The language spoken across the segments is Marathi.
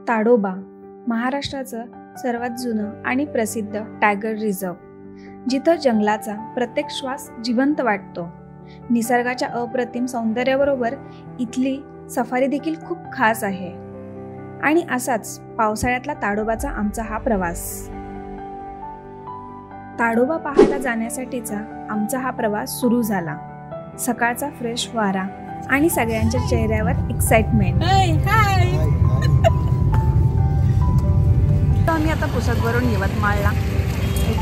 ताडोबा महाराष्ट्राचं सर्वात जुनं आणि प्रसिद्ध टायगर रिझर्व, जिथं जंगलाचा प्रत्येक श्वास जिवंत वाटतो. निसर्गाच्या अप्रतिम सौंदर्याबरोबर इथली सफारी देखील खूप खास आहे. आणि असाच पावसाळ्यातला ताडोबाचा आमचा हा प्रवास. ताडोबा पाहायला जाण्यासाठीचा आमचा हा प्रवास सुरू झाला. सकाळचा फ्रेश वारा आणि सगळ्यांच्या चेहऱ्यावर एक्साइटमेंट. आम्ही आता पुसदवरून यवतमाळला एक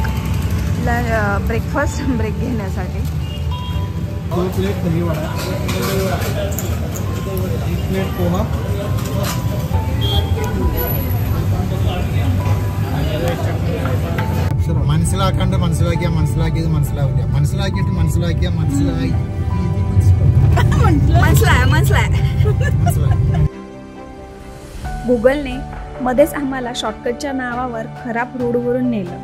ब्रेकफास्ट ब्रेक घेण्यासाठी. 2 प्लेट दही वडा, 1 प्लेट पोहा, മനസ്സിലാക്കാണ്ട് മനസ്സിലാക്കിയ മനസ്സിലാക്കിയത് മനസ്സിലാവില്ല, മനസ്സിലാക്കിയിട്ട് മനസ്സിലാക്കിയ മനസ്സിലായി. गुगलने मध्येच आम्हाला शॉर्टकटच्या नावावर खराब रोडवरून नेलं.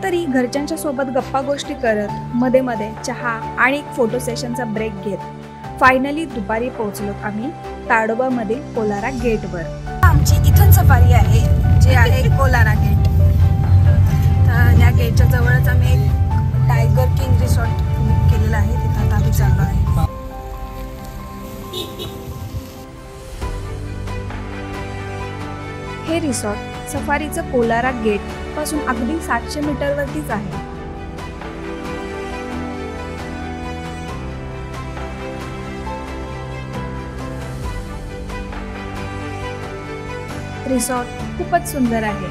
तरी घरच्यांच्या सोबत गप्पा गोष्टी करत मध्ये मध्ये चहा आणि एक फोटो सेशनचा ब्रेक घेत फायनली दुपारी पोहोचलो आम्ही ताडोबामधील कोलारा गेटवर. आमची इथून सफारी आहे, जे आहे कोलारा गेट. तर या गेटच्या जवळच आम्ही एक टायगर किंग रिसॉर्ट बुक केलेला आहे. तिथं आता आम्ही चाललो आहे. हे रिसॉर्ट सफारीचं कोलारा गेट पासून अगदी 700 मीटरवरतीच आहे. रिसॉर्ट खूपच सुंदर आहे.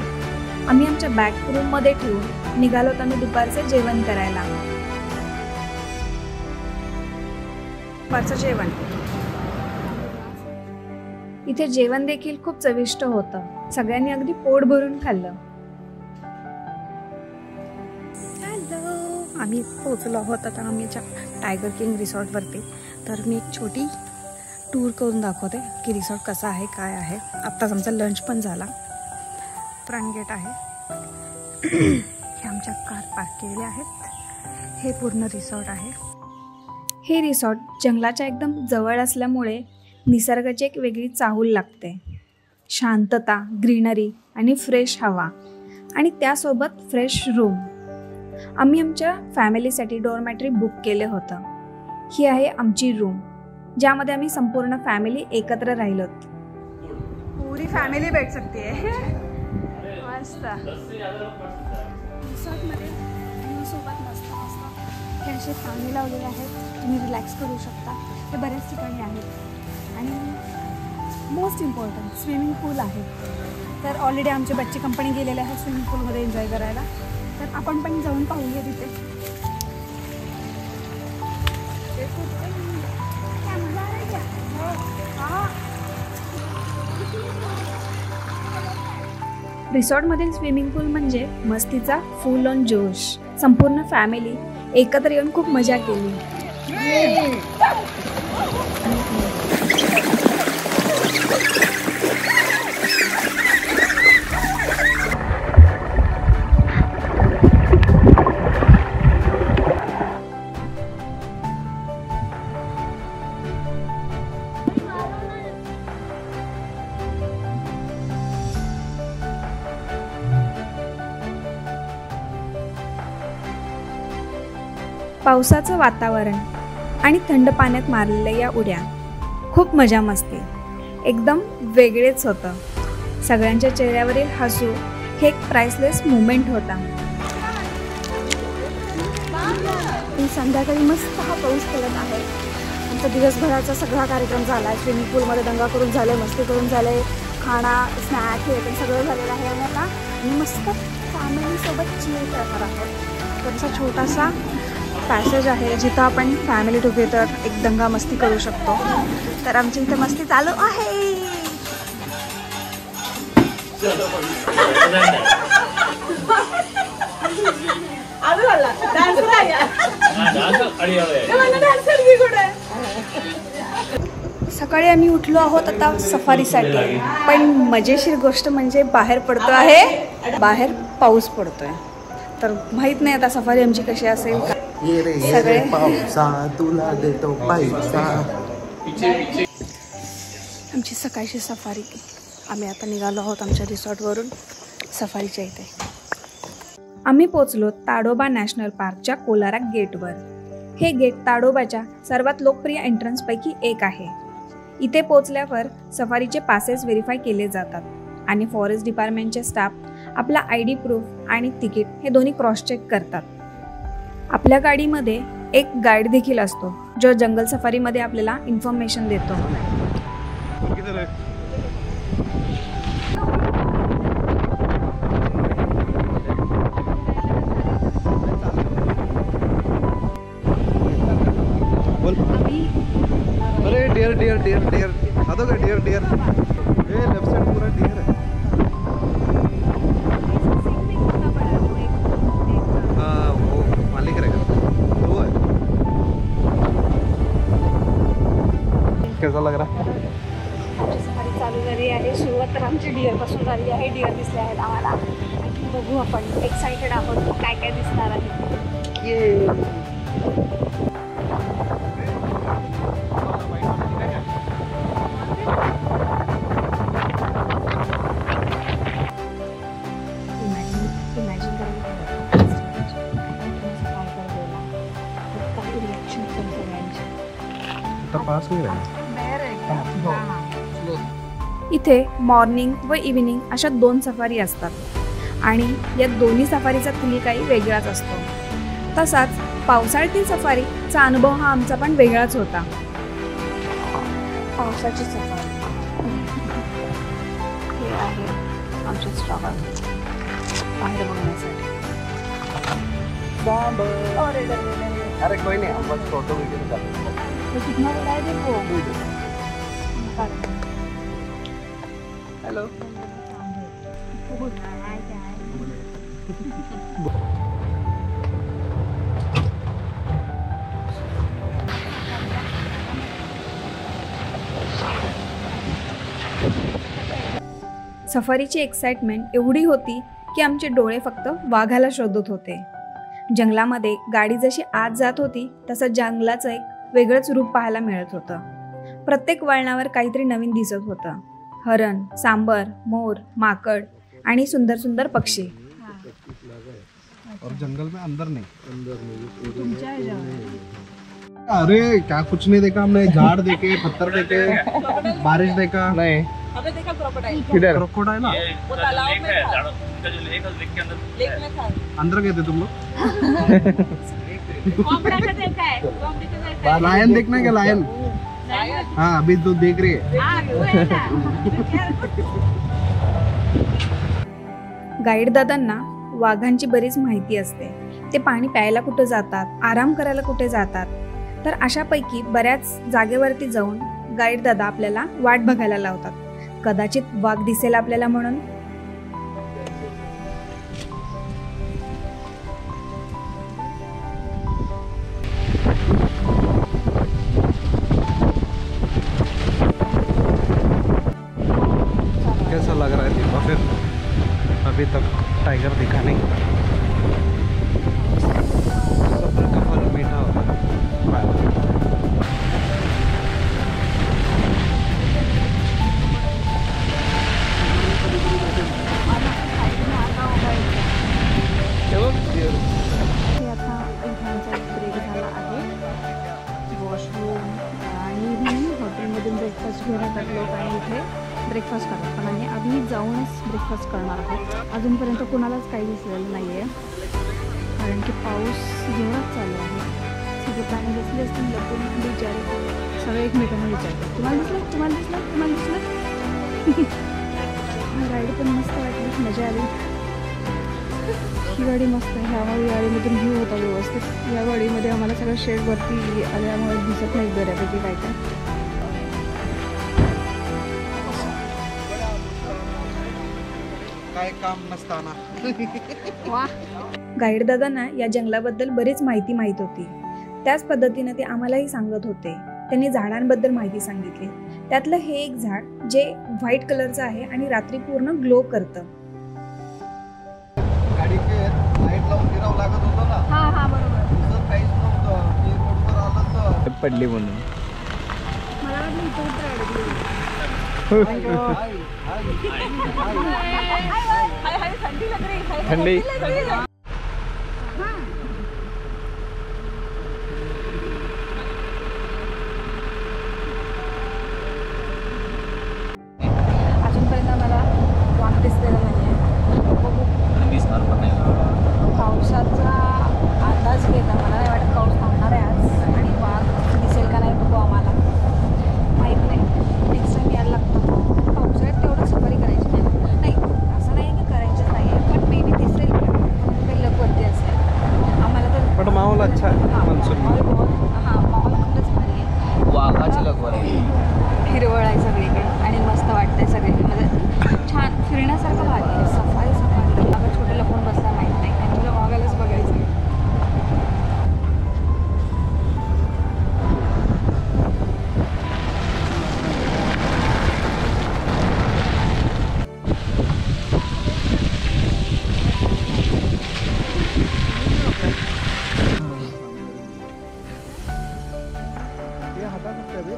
आम्ही आमच्या बॅग रूम मध्ये ठेवून निघालो आम्ही दुपारचं जेवण करायला. दुपारचं जेवण इथे जेवण देखील खूप चविष्ट होतं. सगळ्यांनी अगदी पोट भरून खाल्लं. आम्ही पोहोचलो आहोत आता आमच्या टायगर किंग रिसॉर्टवरती. तर मी एक छोटी टूर करून दाखवते की रिसॉर्ट कसा आहे, काय आहे. आत्ताच आमचा लंच पण झाला. फ्रंट गेट आहे. हे आमच्या कार पार्क केलेल्या आहेत. हे पूर्ण रिसॉर्ट आहे. हे रिसॉर्ट जंगलाच्या एकदम जवळ असल्यामुळे निसर्गाची एक वेगळी चाहूल लागते. शांतता, ग्रीनरी आणि फ्रेश हवा आणि त्यासोबत फ्रेश रूम. आम्ही आमच्या फॅमिलीसाठी डोरमॅट्री बुक केले होतं. ही आहे आमची रूम, ज्यामध्ये आम्ही संपूर्ण फॅमिली एकत्र राहिलोत. पुरी फॅमिली बैठ सकते है. मस्त रिसॉर्टमध्ये सोबत मस्त मस्त हे असे पाणी लावलेले आहेत. तुम्ही रिलॅक्स करू शकता. हे बऱ्याच ठिकाणी आहेत. आणि मोस्ट इम्पॉर्टंट स्विमिंग पूल आहे. तर ऑलरेडी आमचे बच्चे कंपनी गेलेले आहेत स्विमिंग पूलमध्ये एन्जॉय करायला. तर आपण पण जाऊन पाहूया तिथे. रिसॉर्टमधील स्विमिंग पूल म्हणजे मस्तीचा फुल ऑन जोश. संपूर्ण फॅमिली एकत्र येऊन खूप मजा केली. पावसाचं वातावरण आणि थंड पाण्यात मारलेल्या या उड्या, खूप मजा मस्ती, एकदम वेगळेच होतं. सगळ्यांच्या चेहऱ्यावरील हसू हे एक प्राइसलेस मुमेंट होता. संध्याकाळी मस्त हा पाऊस पडत आहे. आमचा दिवसभराचा सगळा कार्यक्रम झाला आहे. स्विमिंग पूलमध्ये दंगा करून झाले, मस्ती करून झाले, खाणा स्नॅक हे पण सगळं झालेलं आहे. आणि आता आम्ही मस्त फॅमिलीसोबत चिल करणार आहोत. त्यांचा छोटासा पॅसेज आहे जिथं आपण फॅमिली टुगेदर एक दंगा मस्ती करू शकतो. तर आमची इथे मस्ती चालू आहे. सकाळी आम्ही उठलो आहोत आता सफारीसाठी. पण मजेशीर गोष्ट म्हणजे बाहेर पडतो आहे, बाहेर पाऊस पडतोय. तर माहित नाही आता सफारी आमची कशी असेल. सगळे तुला देतो पैसा. आमची सकाळची सफारी आम्ही आता निघालो आहोत आमच्या रिसॉर्टवरून सफारीच्या इथे. आम्ही पोचलो ताडोबा नॅशनल पार्कच्या कोलारा गेटवर. हे गेट ताडोबाच्या सर्वात लोकप्रिय एंट्रन्सपैकी एक आहे. इथे पोचल्यावर सफारीचे पासेस व्हेरीफाय केले जातात आणि फॉरेस्ट डिपार्टमेंटचे स्टाफ आपला ID प्रूफ आणि तिकीट हे दोन्ही क्रॉस चेक करतात. आपल्या गाडीमध्ये एक गाईड देखील असतो जो जंगल सफारीमध्ये आपल्याला इन्फॉर्मेशन देतो. अरे डियर डियर डियर डियर आता का डियर डियर ए लेफ्ट साइड पूरा डियर है. हाँ वो मालिक रहेगा वो है. कैसा लग रहा है? आमची सफारी चालू झाली आहे. सुरुवात तर आमची डिअरपासून झाली आहे. डिअर दिसले आहेत आम्हाला. आणखी बघू आपण. एक्साइटेड आहोत काय काय दिसणार आहे. पास नहीं रहा. इथे मॉर्निंग व इव्हिनिंग अशा 2 सफारी असतात आणि या दोन्ही सफारीचा थीम काही वेगळाच असतो. तसाच पावसाळ्यातील सफारीचा अनुभव हा आमचा पण वेगळाच होता. पावसाची सफारी हे आहे आमचे स्ट्रगल बाहेर बघण्यासाठी. अरे कोई नहीं हम बस फोटो वीडियो निकालते हैं. तो कितना बड़ा है देखो. हेलो सफारीची एक्साइटमेंट एवढी होती की आमचे डोळे फक्त वाघाला शोधत होते. जंगलामध्ये गाडी जशी आत जात होती तसं जंगलाचं एक वेगळंच रूप पाहायला मिळत होतं. प्रत्येक वळणावर काहीतरी नवीन दिसत होतं. हरण, सांबर, मोर, माकड आणि सुंदर सुंदर पक्षी. और जंगल में अंदर नहीं. अरे क्या कुछ नहीं देखा हमने. झाड़ देखे, पत्थर देखे, बारिश देखा नहीं. हमने देखा क्रोकोडाइल. किधर? क्रोकोडाइल ना वो तालाब में था. जो लेक है लेक के अंदर. लेक में था. अंदर गए थे तुम लोग? कोबरा का देखा है. कोबरा का लायन देखना है क्या? लायन. हाँ अभी तो देख रही है. हां वो है ना. गाईड दादांना वाघांची बरीच माहिती असते. ते पाणी प्यायला कुठे जातात, आराम करायला कुठे जातात. तर अशापैकी बऱ्याच जागेवरती जाऊन गाईड दादा आपल्याला वाट बघायला लावतात. कदाचित वाघ दिसेल आपल्याला म्हणून. कैसा लग रहा है दीपा? फिर अभी तक टाइगर दिखा नहीं. सफर का फल मीठा होता है. आता इथांचा ब्रेक झाला आहे. वॉशरूम आणि हॉटेलमधून ब्रेकफास्ट घेण्यात लोक आणि इथे ब्रेकफास्ट करतात. पण आम्ही आधी जाऊनच ब्रेकफास्ट करणार आहोत. अजूनपर्यंत कोणालाच काही दिसलेलं नाही आहे कारण की पाऊस जोरात चालू आहे. सगळे प्राणी बसले असतील लपून बिचारे. सगळे एकमेकांना विचारतात तुम्हाला दिसलं, तुम्हाला दिसलं, तुम्हाला दिसलं. राईड पण मस्त वाटली, मजा आली. ही गाडी मस्त आहे. ह्या गाडीमधून व्ह्यू होता व्यवस्थित. या गाडीमध्ये आम्हाला सगळं शेडवरती आल्यामुळे दिसत नाही बऱ्यापैकी काय काय काम नसताना. वा. गाईड दादांना या जंगलाबद्दल बरीच माहिती माहीत होती. त्याच पद्धतीने ते आम्हालाही सांगत होते. त्यांनी झाडांबद्दल माहिती सांगितली. त्यातलं हे एक झाड जे व्हाईट कलरचं आहे आणि रात्री पूर्ण ग्लो करतं. गाडीचे लाईट लावून फिरावं लागत होतं ना. हा हा बरोबर. तसं काहीच नव्हतं. मी रोडवर आलं तर पडली म्हणून मला वाटलं इथं उतरायला. ठंडी अजूनपर्यंत मला वाघ दिसलेला नाही आहे. बघू. पावसाचा अंदाज घेता मला नाही वाटत पाऊस थांबणार आहे आज आणि वाघ दिसेल का नाही बघू आम्हाला माहीत नाही. नेक्स्ट टाइम यायला लागतं. पावसाळ्यात तेवढं सफारी करायची नाही असं नाही की करायचीच नाही आहे पण मे बी दिसेल काही लकवरती असेल आम्हाला तर. पण माहोल अच्छा आहे मान्सून माहोल खूपच भारी आहे. वाघाची लगवड आहे. हिरवळ आहे सगळीकडे आणि मस्त वाटतंय सगळीकडे म्हणजे छान फिरण्यासारखं भारी आहे. सफारी आपण छोटे लपून बसला माहीत नाही आणि तुला वाघालाच बघायचं आहे.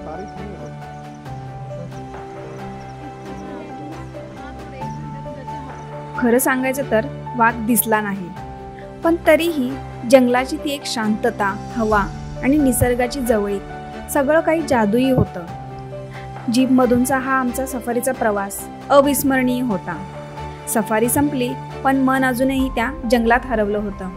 बारिश नहीं हो. खरं सांगायचं तर वाघ दिसला नाही पण तरीही जंगलाची ती एक शांतता, हवा आणि निसर्गाची जवळीक सगळं काही जादुई होतं. जीपमधूनचा हा आमचा सफारीचा प्रवास अविस्मरणीय होता. सफारी संपली पण मन अजूनही त्या जंगलात हरवलं होतं.